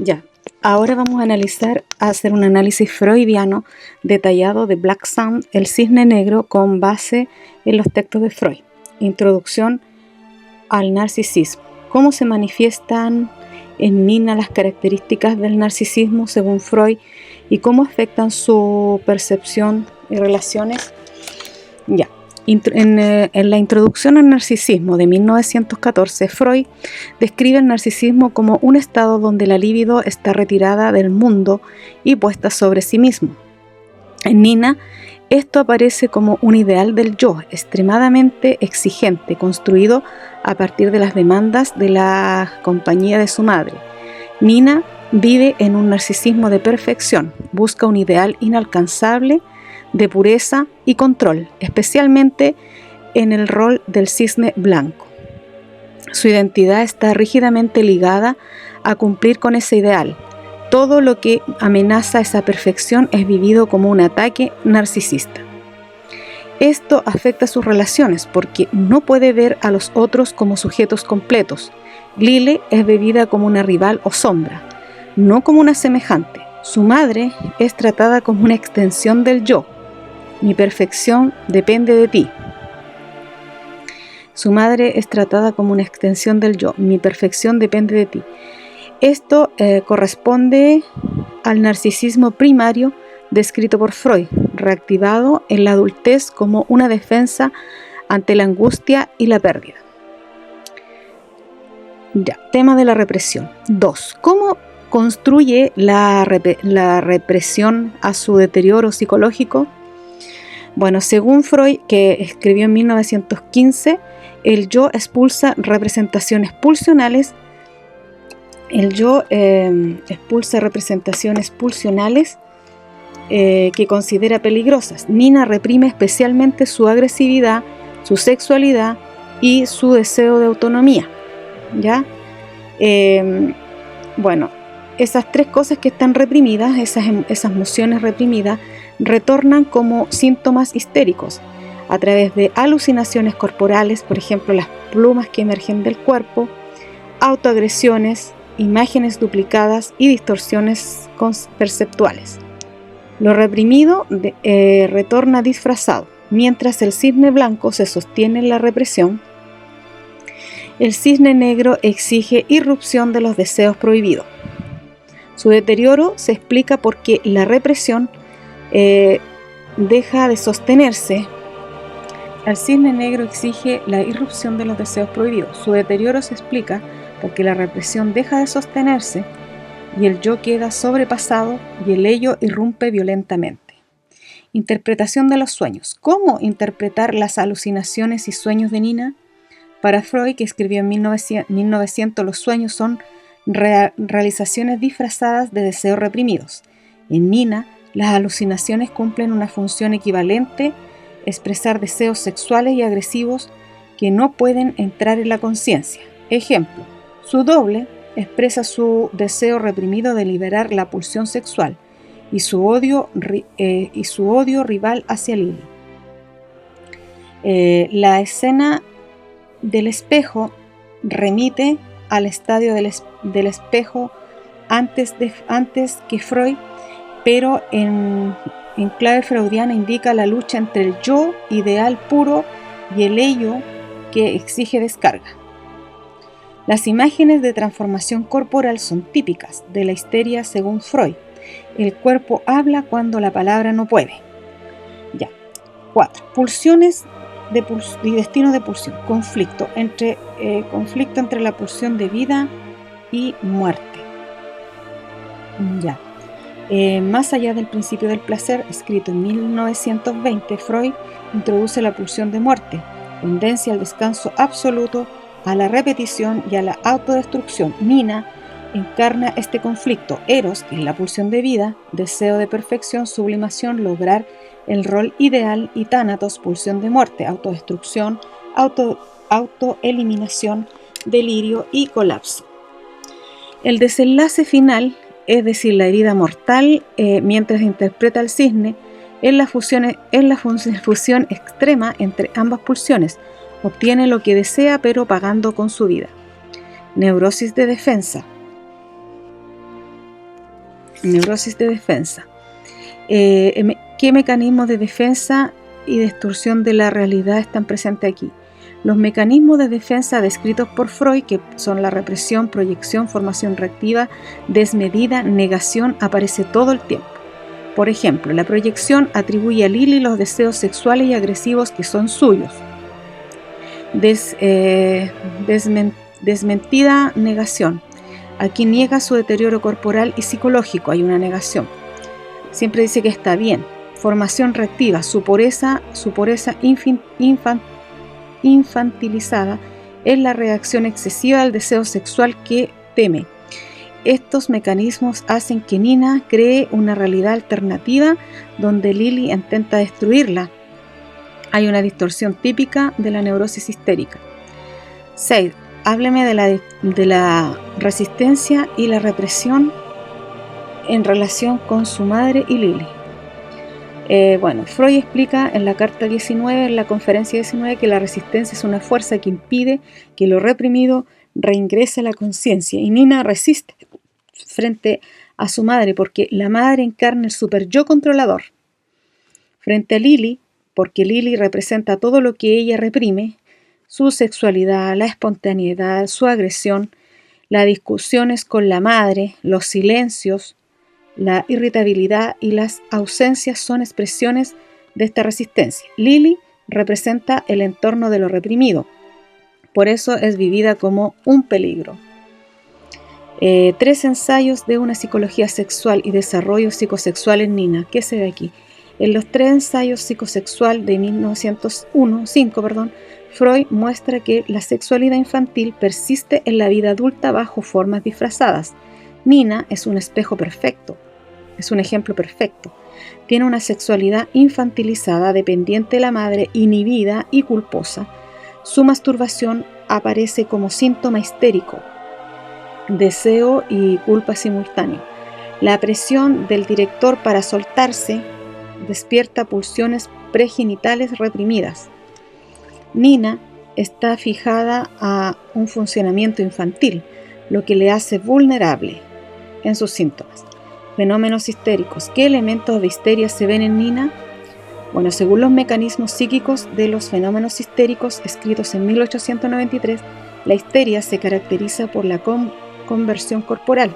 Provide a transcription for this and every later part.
Ya, ahora vamos a hacer un análisis freudiano detallado de Black Swan, el cisne negro, con base en los textos de Freud. Introducción al narcisismo. ¿Cómo se manifiestan en Nina las características del narcisismo según Freud y cómo afectan su percepción y relaciones? Ya. En la introducción al narcisismo de 1914, Freud describe el narcisismo como un estado donde la libido está retirada del mundo y puesta sobre sí mismo. En Nina, esto aparece como un ideal del yo, extremadamente exigente, construido a partir de las demandas de la compañía de su madre. Nina vive en un narcisismo de perfección, busca un ideal inalcanzable de pureza y control, especialmente en el rol del cisne blanco. Su identidad está rígidamente ligada a cumplir con ese ideal. Todo lo que amenaza esa perfección es vivido como un ataque narcisista. Esto afecta sus relaciones porque no puede ver a los otros como sujetos completos. Lily es vivida como una rival o sombra, no como una semejante. Su madre es tratada como una extensión del yo. Mi perfección depende de ti. Su madre es tratada como una extensión del yo. Mi perfección depende de ti. Esto corresponde al narcisismo primario descrito por Freud, reactivado en la adultez como una defensa ante la angustia y la pérdida. Ya, tema de la represión. 2. ¿Cómo construye la represión a su deterioro psicológico? Bueno, según Freud, que escribió en 1915, el yo expulsa representaciones pulsionales. El yo expulsa representaciones pulsionales que considera peligrosas. Nina reprime especialmente su agresividad, su sexualidad y su deseo de autonomía. ¿Ya? Bueno, esas tres cosas que están reprimidas, esas emociones reprimidas, retornan como síntomas histéricos a través de alucinaciones corporales, por ejemplo, las plumas que emergen del cuerpo, autoagresiones, imágenes duplicadas y distorsiones perceptuales. Lo reprimido retorna disfrazado. Mientras el cisne blanco se sostiene en la represión, el cisne negro exige irrupción de los deseos prohibidos. Su deterioro se explica porque la represión deja de sostenerse. El cisne negro exige la irrupción de los deseos prohibidos. Su deterioro se explica porque la represión deja de sostenerse y el yo queda sobrepasado y el ello irrumpe violentamente. Interpretación de los sueños. ¿Cómo interpretar las alucinaciones y sueños de Nina? Para Freud, que escribió en 1900, los sueños son realizaciones disfrazadas de deseos reprimidos. En Nina, las alucinaciones cumplen una función equivalente, expresar deseos sexuales y agresivos que no pueden entrar en la conciencia. Ejemplo, su doble expresa su deseo reprimido de liberar la pulsión sexual y su odio rival hacia Lily. La escena del espejo remite al estadio del espejo antes que Freud, pero en clave freudiana indica la lucha entre el yo ideal puro y el ello que exige descarga. Las imágenes de transformación corporal son típicas de la histeria según Freud. El cuerpo habla cuando la palabra no puede. Ya. 4. Pulsiones y destinos de pulsión. Conflicto entre la pulsión de vida y muerte. Ya. Más allá del principio del placer, escrito en 1920, Freud introduce la pulsión de muerte, tendencia al descanso absoluto, a la repetición y a la autodestrucción. Nina encarna este conflicto. Eros, que es la pulsión de vida, deseo de perfección, sublimación, lograr el rol ideal, y Tánatos, pulsión de muerte, autodestrucción, autoeliminación, delirio y colapso. El desenlace final, es decir, la herida mortal, mientras interpreta el cisne, es la fusión extrema entre ambas pulsiones. Obtiene lo que desea, pero pagando con su vida. Neurosis de defensa. Neurosis de defensa. ¿Qué mecanismos de defensa y destrucción de la realidad están presentes aquí? Los mecanismos de defensa descritos por Freud, que son la represión, proyección, formación reactiva, desmedida, negación, aparece todo el tiempo. Por ejemplo, la proyección atribuye a Lily los deseos sexuales y agresivos que son suyos. Desmentida, negación. Aquí niega su deterioro corporal y psicológico, hay una negación. Siempre dice que está bien. Formación reactiva, su pureza infantilizada es la reacción excesiva al deseo sexual que teme. Estos mecanismos hacen que Nina cree una realidad alternativa donde Lily intenta destruirla. Hay una distorsión típica de la neurosis histérica. 6. Hábleme de la resistencia y la represión en relación con su madre y Lily. Freud explica en la carta 19, en la conferencia 19, que la resistencia es una fuerza que impide que lo reprimido reingrese a la conciencia, y Nina resiste frente a su madre porque la madre encarna el super yo controlador. Frente a Lily, porque Lily representa todo lo que ella reprime, su sexualidad, la espontaneidad, su agresión, las discusiones con la madre, los silencios, la irritabilidad y las ausencias son expresiones de esta resistencia. Lily representa el entorno de lo reprimido, por eso es vivida como un peligro. 3 ensayos de una psicología sexual y desarrollo psicosexual en Nina. ¿Qué se ve aquí? En los 3 ensayos psicosexual de 1905, Freud muestra que la sexualidad infantil persiste en la vida adulta bajo formas disfrazadas. Nina es un espejo perfecto, es un ejemplo perfecto. Tiene una sexualidad infantilizada, dependiente de la madre, inhibida y culposa. Su masturbación aparece como síntoma histérico, deseo y culpa simultáneo. La presión del director para soltarse despierta pulsiones pregenitales reprimidas. Nina está fijada a un funcionamiento infantil, lo que le hace vulnerable en sus síntomas. Fenómenos histéricos. ¿Qué elementos de histeria se ven en Nina? Según los mecanismos psíquicos de los fenómenos histéricos escritos en 1893, la histeria se caracteriza por la conversión corporal,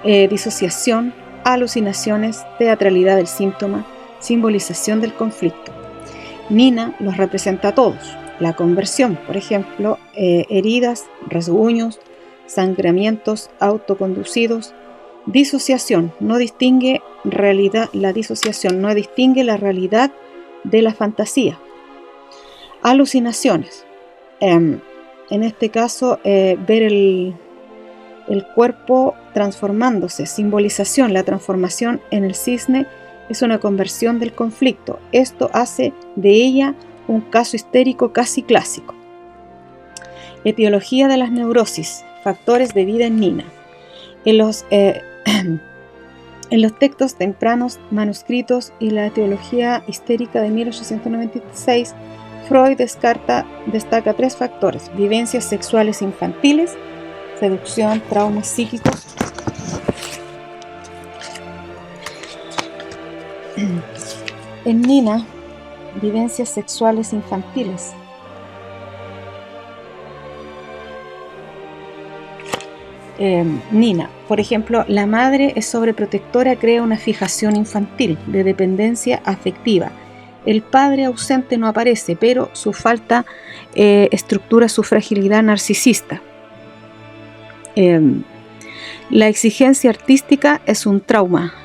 disociación, alucinaciones, teatralidad del síntoma, simbolización del conflicto. Nina los representa a todos. La conversión, por ejemplo, heridas, rasguños, sangramientos autoconducidos. Disociación, no distingue realidad, la disociación no distingue la realidad de la fantasía. Alucinaciones, en este caso ver el cuerpo transformándose. Simbolización, la transformación en el cisne es una conversión del conflicto. Esto hace de ella un caso histérico casi clásico. Etiología de las neurosis, factores de vida en Nina. En los textos tempranos manuscritos y la etiología histérica de 1896, Freud destaca 3 factores: vivencias sexuales infantiles, seducción, traumas psíquicos. En Nina, vivencias sexuales infantiles. Nina, por ejemplo, la madre es sobreprotectora, crea una fijación infantil de dependencia afectiva. El padre ausente no aparece, pero su falta estructura su fragilidad narcisista. La exigencia artística es un trauma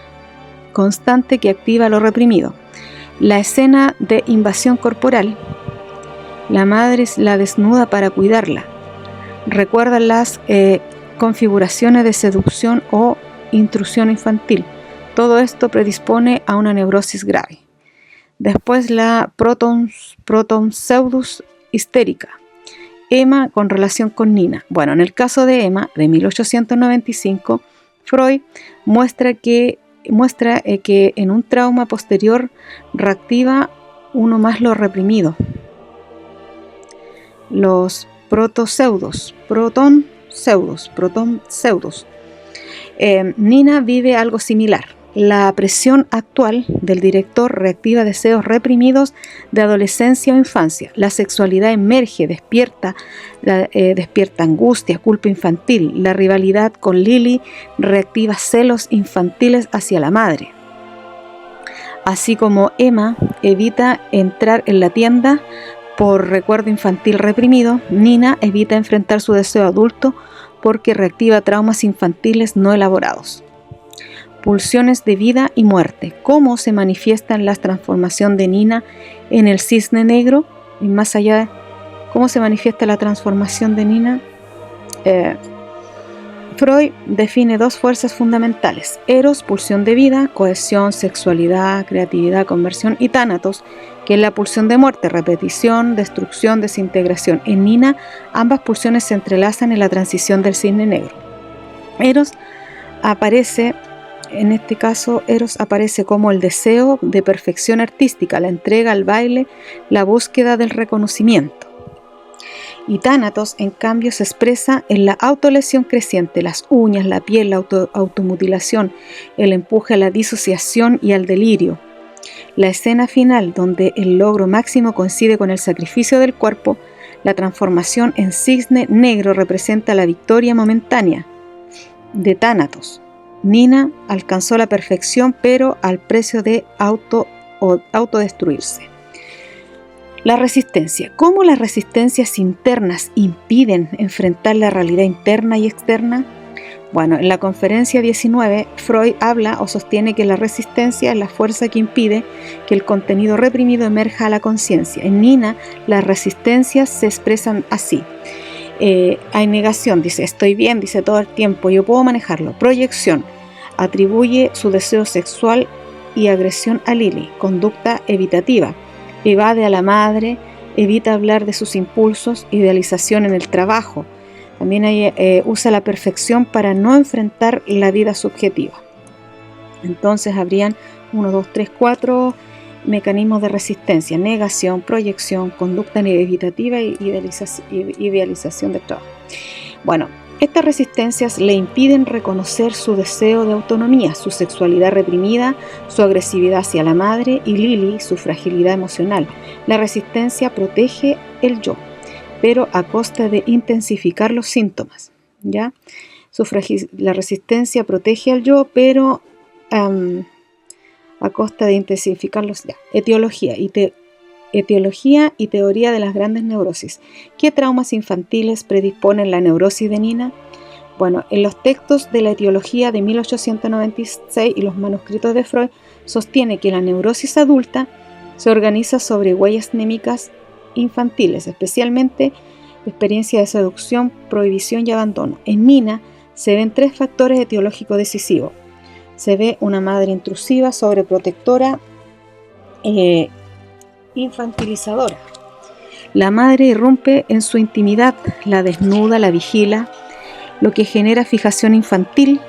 constante que activa lo reprimido. La escena de invasión corporal, la madre la desnuda para cuidarla. Recuerda las configuraciones de seducción o intrusión infantil. Todo esto predispone a una neurosis grave. Después la proton-pseudus histérica. Emma con relación con Nina. En el caso de Emma, de 1895, Freud muestra que en un trauma posterior reactiva uno más lo reprimido. Los proton-pseudus. Nina vive algo similar. La presión actual del director reactiva deseos reprimidos de adolescencia o infancia. La sexualidad emerge, despierta angustia, culpa infantil. La rivalidad con Lily reactiva celos infantiles hacia la madre. Así como Emma evita entrar en la tienda por recuerdo infantil reprimido, Nina evita enfrentar su deseo adulto porque reactiva traumas infantiles no elaborados. Pulsiones de vida y muerte. ¿Cómo se manifiesta la transformación de Nina en el cisne negro? Y más allá de cómo se manifiesta la transformación de Nina, Freud define dos fuerzas fundamentales: Eros, pulsión de vida, cohesión, sexualidad, creatividad, conversión, y Tánatos, que es la pulsión de muerte, repetición, destrucción, desintegración. En Nina, ambas pulsiones se entrelazan en la transición del cisne negro. Eros aparece como el deseo de perfección artística, la entrega al baile, la búsqueda del reconocimiento. Y Tánatos, en cambio, se expresa en la autolesión creciente, las uñas, la piel, la automutilación, el empuje a la disociación y al delirio. La escena final, donde el logro máximo coincide con el sacrificio del cuerpo, la transformación en cisne negro, representa la victoria momentánea de Tánatos. Nina alcanzó la perfección, pero al precio de autodestruirse. La resistencia. ¿Cómo las resistencias internas impiden enfrentar la realidad interna y externa? Bueno, en la conferencia 19, Freud habla o sostiene que la resistencia es la fuerza que impide que el contenido reprimido emerja a la conciencia. En Nina, las resistencias se expresan así. Hay negación, dice, estoy bien, dice todo el tiempo, yo puedo manejarlo. Proyección, atribuye su deseo sexual y agresión a Lily. Conducta evitativa, evade a la madre, evita hablar de sus impulsos. Idealización en el trabajo, también usa la perfección para no enfrentar la vida subjetiva. Entonces habrían 4 mecanismos de resistencia: negación, proyección, conducta evitativa y idealización del trabajo. Bueno, estas resistencias le impiden reconocer su deseo de autonomía, su sexualidad reprimida, su agresividad hacia la madre, y Lily, su fragilidad emocional. La resistencia protege el yo, pero a costa de intensificar los síntomas, ¿ya? La resistencia protege al yo, pero a costa de intensificarlos. Etiología y teoría de las grandes neurosis. ¿Qué traumas infantiles predisponen la neurosis de Nina? Bueno, en los textos de la etiología de 1896 y los manuscritos de Freud, sostiene que la neurosis adulta se organiza sobre huellas némicas infantiles, especialmente experiencia de seducción, prohibición y abandono. En Nina se ven 3 factores etiológicos decisivos. Se ve una madre intrusiva, sobreprotectora, infantilizadora. La madre irrumpe en su intimidad, la desnuda, la vigila, lo que genera fijación infantil,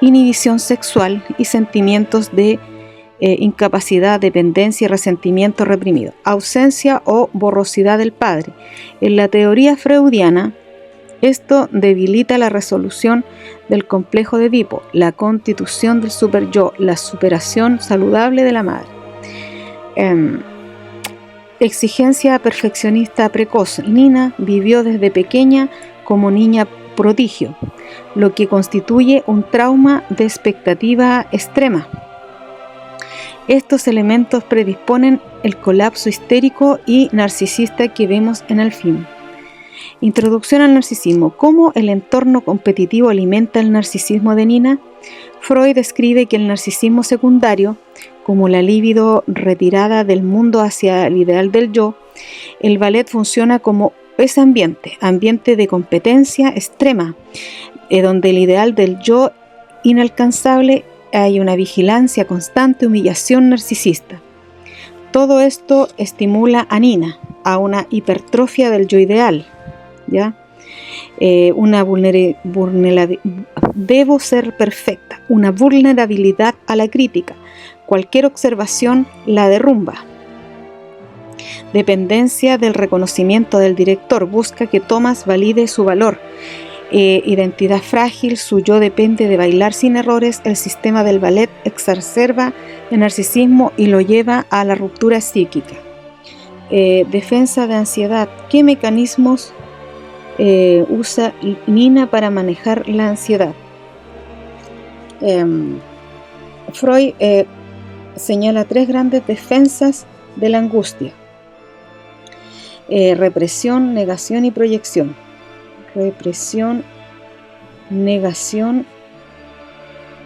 inhibición sexual y sentimientos de incapacidad, dependencia y resentimiento reprimido. Ausencia o borrosidad del padre. En la teoría freudiana, esto debilita la resolución del complejo de Edipo, la constitución del superyo, la superación saludable de la madre. Exigencia perfeccionista precoz. Nina vivió desde pequeña como niña prodigio, lo que constituye un trauma de expectativa extrema. Estos elementos predisponen el colapso histérico y narcisista que vemos en el film. Introducción al narcisismo. ¿Cómo el entorno competitivo alimenta el narcisismo de Nina? Freud describe que el narcisismo secundario, como la libido retirada del mundo hacia el ideal del yo, el ballet funciona como ese ambiente de competencia extrema, donde el ideal del yo inalcanzable hay una vigilancia constante, humillación narcisista. Todo esto estimula a Nina a una hipertrofia del yo ideal, ¿ya? Debo ser perfecta, una vulnerabilidad a la crítica. Cualquier observación la derrumba. Dependencia del reconocimiento del director, busca que Thomas valide su valor. Identidad frágil, su yo depende de bailar sin errores, el sistema del ballet exacerba el narcisismo y lo lleva a la ruptura psíquica. Defensa de ansiedad, ¿qué mecanismos usa Nina para manejar la ansiedad? Freud señala 3 grandes defensas de la angustia: represión, negación y proyección. Represión, negación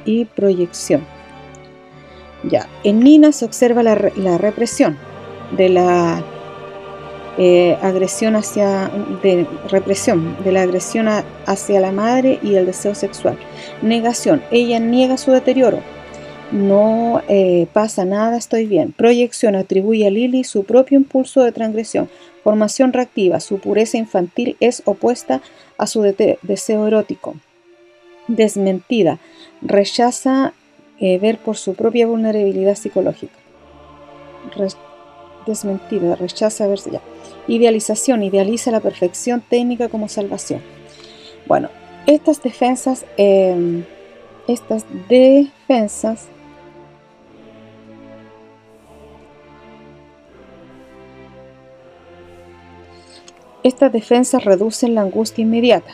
y proyección. Ya, en Nina se observa la represión de la agresión hacia la madre y el deseo sexual. Negación, ella niega su deterioro. No pasa nada, estoy bien. Proyección, atribuye a Lily su propio impulso de transgresión. Formación reactiva, su pureza infantil es opuesta a su deseo erótico. Desmentida, rechaza ver por su propia vulnerabilidad psicológica. Desmentida, rechaza verse ya. Idealización, idealiza la perfección técnica como salvación. Bueno, estas defensas reducen la angustia inmediata,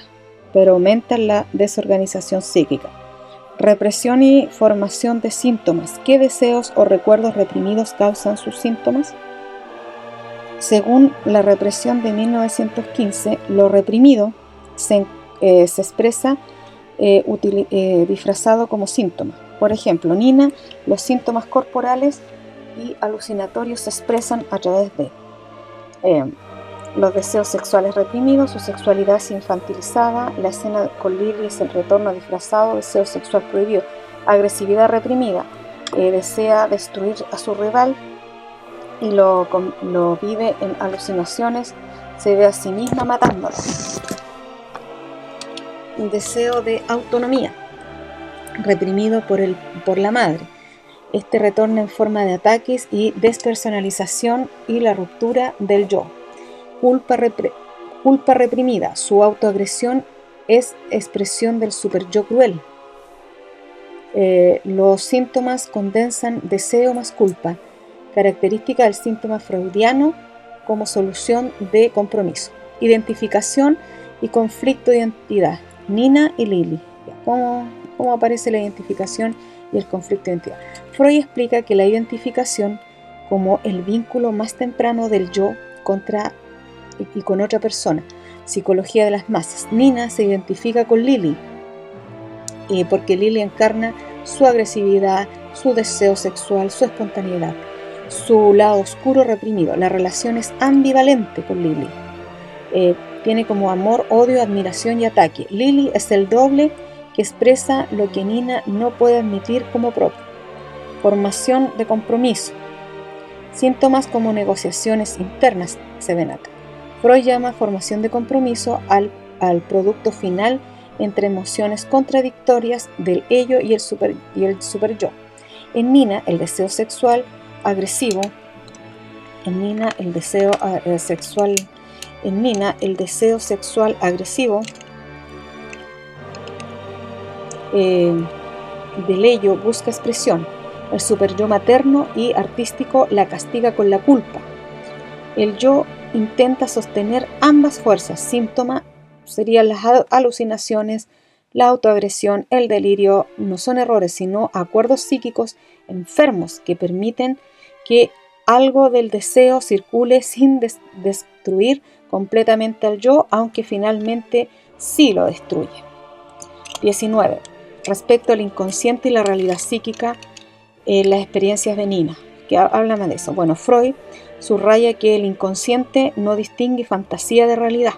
pero aumentan la desorganización psíquica. Represión y formación de síntomas. ¿Qué deseos o recuerdos reprimidos causan sus síntomas? Según la represión de 1915, lo reprimido se expresa disfrazado como síntoma. Por ejemplo, Nina, los síntomas corporales y alucinatorios se expresan a través de los deseos sexuales reprimidos, su sexualidad es infantilizada, la escena con Lily es el retorno disfrazado, deseo sexual prohibido, agresividad reprimida, desea destruir a su rival y lo vive en alucinaciones, se ve a sí misma matándolo. Un deseo de autonomía reprimido por la madre. Este retorna en forma de ataques y despersonalización y la ruptura del yo. Culpa reprimida. Su autoagresión es expresión del superyo cruel. Los síntomas condensan deseo más culpa, característica del síntoma freudiano como solución de compromiso. Identificación y conflicto de identidad. Nina y Lily. ¿Cómo aparece la identificación y el conflicto de identidad? Freud explica que la identificación como el vínculo más temprano del yo contra y con otra persona. Psicología de las masas. Nina se identifica con Lily porque Lily encarna su agresividad, su deseo sexual, su espontaneidad, su lado oscuro reprimido. La relación es ambivalente con Lily. Tiene como amor, odio, admiración y ataque. Lily es el doble que expresa lo que Nina no puede admitir como propio. Formación de compromiso. Síntomas como negociaciones internas se ven acá. Freud llama formación de compromiso al producto final entre emociones contradictorias del ello y el superyo. En Nina, el deseo sexual agresivo. En Nina, el deseo sexual agresivo del ello busca expresión. El superyo materno y artístico la castiga con la culpa. El yo intenta sostener ambas fuerzas. Síntoma serían las alucinaciones, la autoagresión, el delirio. No son errores, sino acuerdos psíquicos enfermos que permiten que algo del deseo circule sin destruir completamente al yo, aunque finalmente sí lo destruye. 19. Respecto al inconsciente y la realidad psíquica, las experiencias de Nina, que hablan de eso. Bueno, Freud subraya que el inconsciente no distingue fantasía de realidad,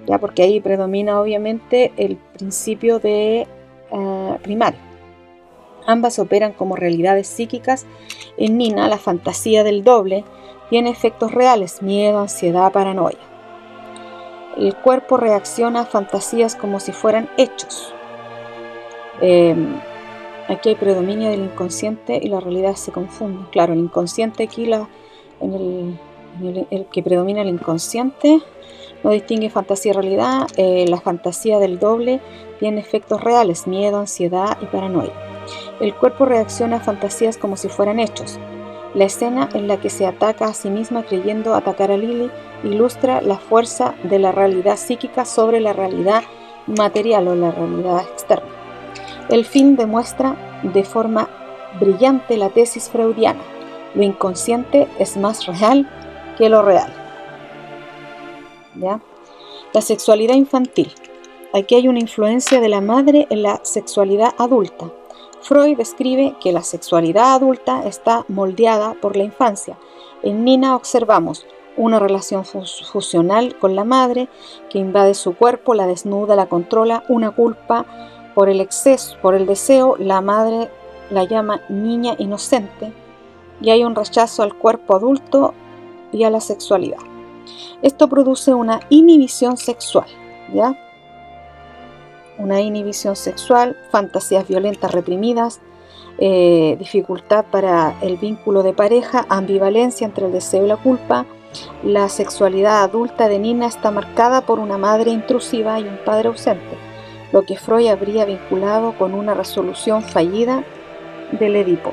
ya, porque ahí predomina obviamente el principio de primario. Ambas operan como realidades psíquicas. En Nina, la fantasía del doble tiene efectos reales: miedo, ansiedad, paranoia. El cuerpo reacciona a fantasías como si fueran hechos. Aquí hay predominio del inconsciente y la realidad se confunden. Claro, el inconsciente aquí, el que predomina el inconsciente, No distingue fantasía y realidad. La fantasía del doble tiene efectos reales, miedo, ansiedad y paranoia. El cuerpo reacciona a fantasías como si fueran hechos. La escena en la que se ataca a sí misma creyendo atacar a Lily ilustra la fuerza de la realidad psíquica sobre la realidad material o la realidad externa. El film demuestra de forma brillante la tesis freudiana: lo inconsciente es más real que lo real. ¿Ya? La sexualidad infantil. Aquí hay una influencia de la madre en la sexualidad adulta. Freud describe que la sexualidad adulta está moldeada por la infancia. En Nina observamos una relación fusional con la madre que invade su cuerpo, la desnuda, la controla, una culpa por el exceso, por el deseo. La madre la llama niña inocente y hay un rechazo al cuerpo adulto y a la sexualidad. Esto produce una inhibición sexual, ¿ya? Una inhibición sexual, fantasías violentas reprimidas, dificultad para el vínculo de pareja, ambivalencia entre el deseo y la culpa. La sexualidad adulta de Nina está marcada por una madre intrusiva y un padre ausente, lo que Freud habría vinculado con una resolución fallida del Edipo.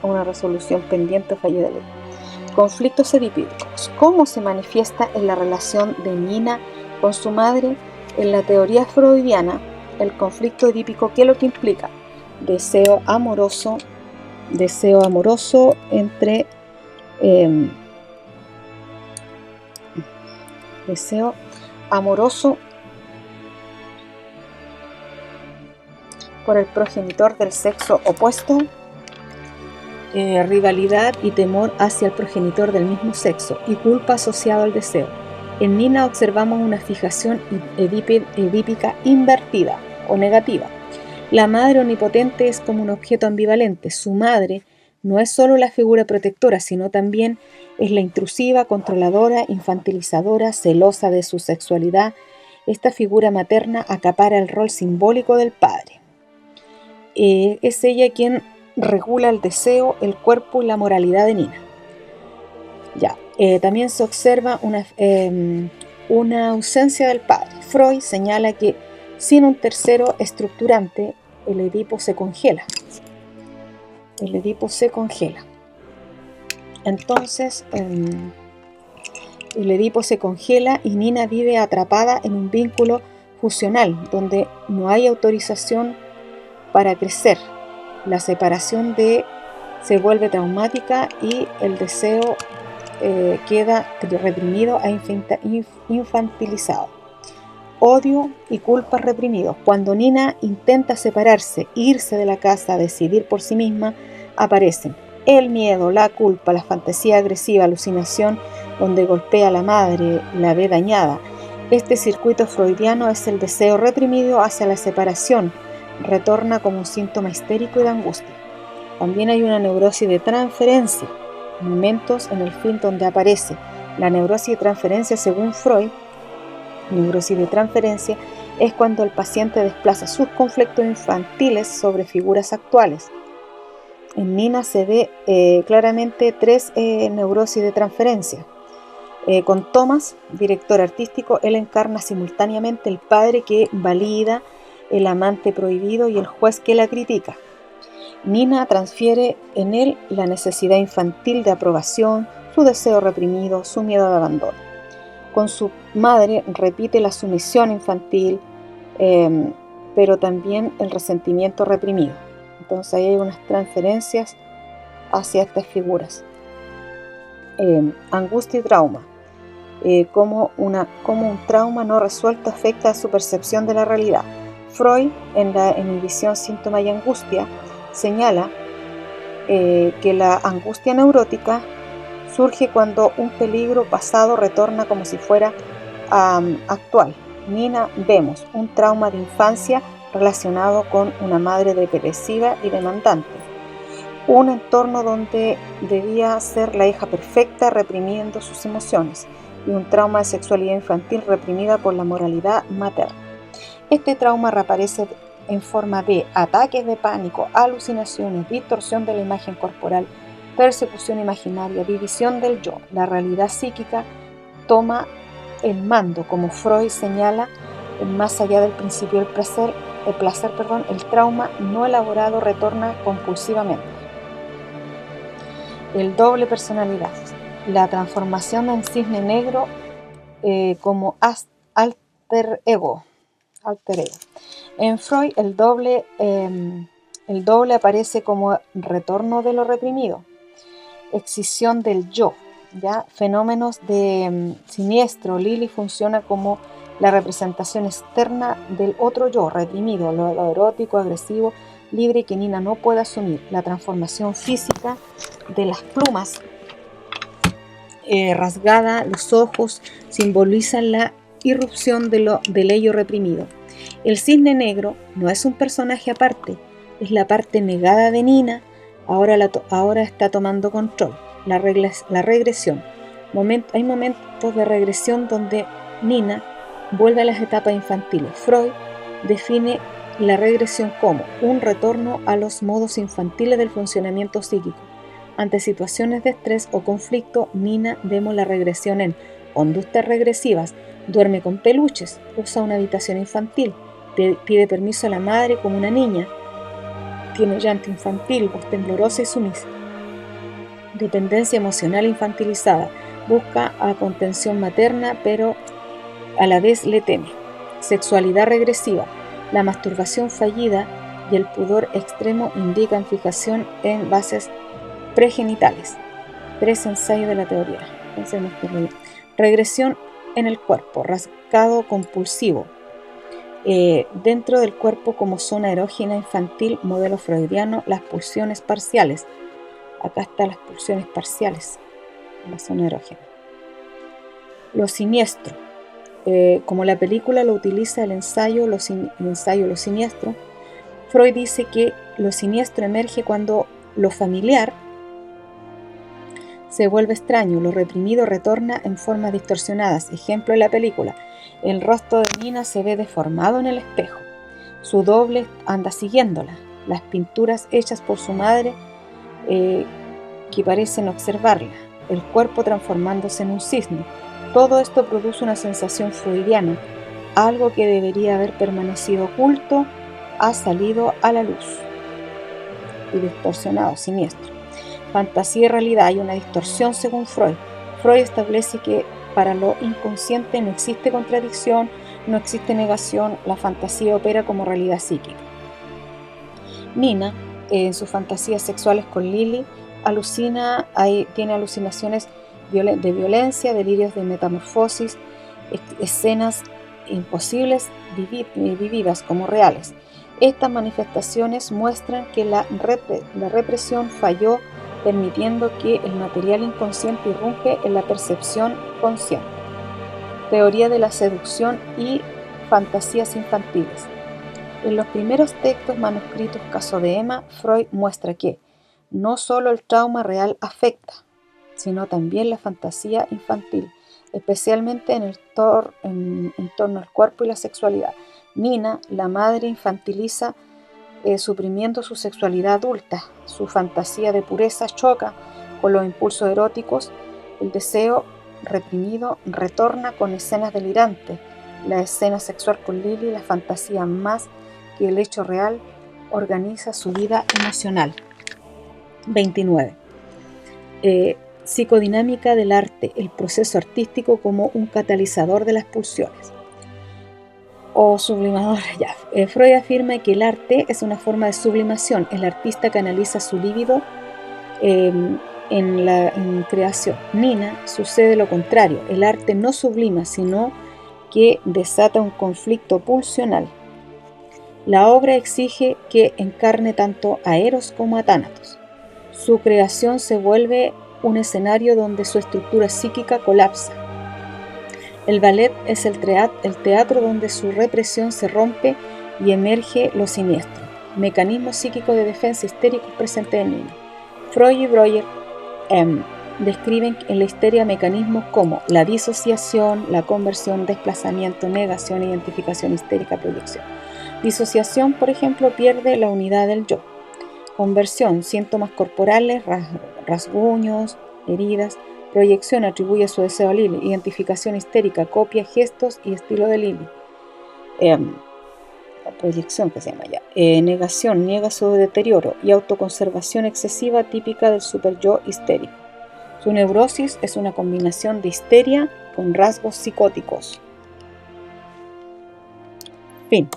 Una resolución pendiente fallida del Edipo. Conflictos edípicos. ¿Cómo se manifiesta en la relación de Nina con su madre? En la teoría freudiana, el conflicto edípico, ¿qué es lo que implica? Deseo amoroso entre deseo amoroso por el progenitor del sexo opuesto, rivalidad y temor hacia el progenitor del mismo sexo y culpa asociado al deseo. En Nina observamos una fijación edípica invertida o negativa. La madre omnipotente es como un objeto ambivalente. Su madre no es solo la figura protectora, sino también es la intrusiva, controladora, infantilizadora, celosa de su sexualidad. Esta figura materna acapara el rol simbólico del padre. Es ella quien regula el deseo, el cuerpo y la moralidad de Nina. Ya, también se observa una ausencia del padre. Freud señala que sin un tercero estructurante, el Edipo se congela. El Edipo se congela. Entonces, el Edipo se congela y Nina vive atrapada en un vínculo fusional donde no hay autorización para crecer. La separación se vuelve traumática y el deseo queda reprimido e infantilizado. Odio y culpa reprimidos. Cuando Nina intenta separarse, irse de la casa, decidir por sí misma, aparecen el miedo, la culpa, la fantasía agresiva, alucinación, donde golpea a la madre, la ve dañada. Este circuito freudiano es el deseo reprimido hacia la separación, retorna como un síntoma histérico y de angustia. También hay una neurosis de transferencia, momentos en el film donde aparece la neurosis de transferencia. Según Freud, neurosis de transferencia es cuando el paciente desplaza sus conflictos infantiles sobre figuras actuales. En Nina se ve claramente 3 neurosis de transferencia. Con Thomas, director artístico, él encarna simultáneamente el padre que valida, el amante prohibido y el juez que la critica. Nina transfiere en él la necesidad infantil de aprobación, su deseo reprimido, su miedo de abandono. Con su madre repite la sumisión infantil, pero también el resentimiento reprimido. Entonces ahí hay unas transferencias hacia estas figuras. Angustia y trauma. Como un trauma no resuelto afecta a su percepción de la realidad. Freud, en la inhibición, síntoma y angustia, señala que la angustia neurótica surge cuando un peligro pasado retorna como si fuera actual. Nina vemos un trauma de infancia relacionado con una madre depresiva y demandante. Un entorno donde debía ser la hija perfecta, reprimiendo sus emociones, y un trauma de sexualidad infantil reprimida por la moralidad materna. Este trauma reaparece en forma de ataques de pánico, alucinaciones, distorsión de la imagen corporal, persecución imaginaria, división del yo. La realidad psíquica toma el mando, como Freud señala, más allá del principio del placer, el trauma no elaborado retorna compulsivamente. El doble personalidad, la transformación en cisne negro como alter ego. En Freud, el doble aparece como retorno de lo reprimido, excisión del yo, ¿ya? Fenómenos de siniestro. Lili funciona como la representación externa del otro yo reprimido, lo erótico, agresivo, libre y que Nina no puede asumir. La transformación física de las plumas rasgada, los ojos simbolizan la irrupción del ello reprimido. El cisne negro no es un personaje aparte, es la parte negada de Nina, ahora está tomando control. La regresión. Hay momentos de regresión donde Nina vuelve a las etapas infantiles. Freud define la regresión como un retorno a los modos infantiles del funcionamiento psíquico. Ante situaciones de estrés o conflicto, Nina vemos la regresión en conductas regresivas, duerme con peluches, usa una habitación infantil, pide permiso a la madre como una niña, tiene llanto infantil, voz temblorosa y sumisa. Dependencia emocional infantilizada, busca a contención materna pero a la vez le teme. Sexualidad regresiva, la masturbación fallida y el pudor extremo indican fijación en bases pregenitales. 3 ensayos de la teoría. Regresión en el cuerpo, rasgado compulsivo. Dentro del cuerpo como zona erógena infantil, modelo freudiano, las pulsiones parciales. Acá están las pulsiones parciales, en la zona erógena. Lo siniestro. Como la película lo utiliza el ensayo Lo siniestro, Freud dice que lo siniestro emerge cuando lo familiar se vuelve extraño, lo reprimido retorna en formas distorsionadas. Ejemplo de la película, el rostro de Nina se ve deformado en el espejo, su doble anda siguiéndola, las pinturas hechas por su madre que parecen observarla, el cuerpo transformándose en un cisne. Todo esto produce una sensación freudiana, algo que debería haber permanecido oculto ha salido a la luz y distorsionado, siniestro. Fantasía y realidad, hay una distorsión según Freud. Freud establece que para lo inconsciente no existe contradicción, no existe negación, la fantasía opera como realidad psíquica. Nina, en sus fantasías sexuales con Lily, tiene alucinaciones de violencia, delirios de metamorfosis, escenas imposibles vividas como reales. Estas manifestaciones muestran que la represión falló, permitiendo que el material inconsciente irrumpe en la percepción consciente. Teoría de la seducción y fantasías infantiles. En los primeros textos manuscritos caso de Emma, Freud muestra que no solo el trauma real afecta, sino también la fantasía infantil, especialmente en torno al cuerpo y la sexualidad. Nina, la madre, infantiliza suprimiendo su sexualidad adulta. Su fantasía de pureza choca con los impulsos eróticos. El deseo reprimido retorna con escenas delirantes. La escena sexual con Lily, la fantasía más que el hecho real, organiza su vida emocional. 29. Psicodinámica del arte, el proceso artístico como un catalizador de las pulsiones o sublimador. Freud afirma que el arte es una forma de sublimación. El artista canaliza su líbido en creación. Nina sucede lo contrario. El arte no sublima, sino que desata un conflicto pulsional. La obra exige que encarne tanto a Eros como a Tánatos. Su creación se vuelve un escenario donde su estructura psíquica colapsa. El ballet es el teatro donde su represión se rompe y emerge lo siniestro. Mecanismos psíquicos de defensa histéricos presentes en Nina. Freud y Breuer describen en la histeria mecanismos como la disociación, la conversión, desplazamiento, negación, identificación histérica, proyección. Disociación, por ejemplo, pierde la unidad del yo. Conversión, síntomas corporales, rasguños, heridas, Proyección, atribuye su deseo a Lily. Identificación histérica, copia gestos y estilo de Lily. Proyección, que se llama ya. Negación, niega su deterioro. Y autoconservación excesiva, típica del superyo histérico. Su neurosis es una combinación de histeria con rasgos psicóticos. Fin.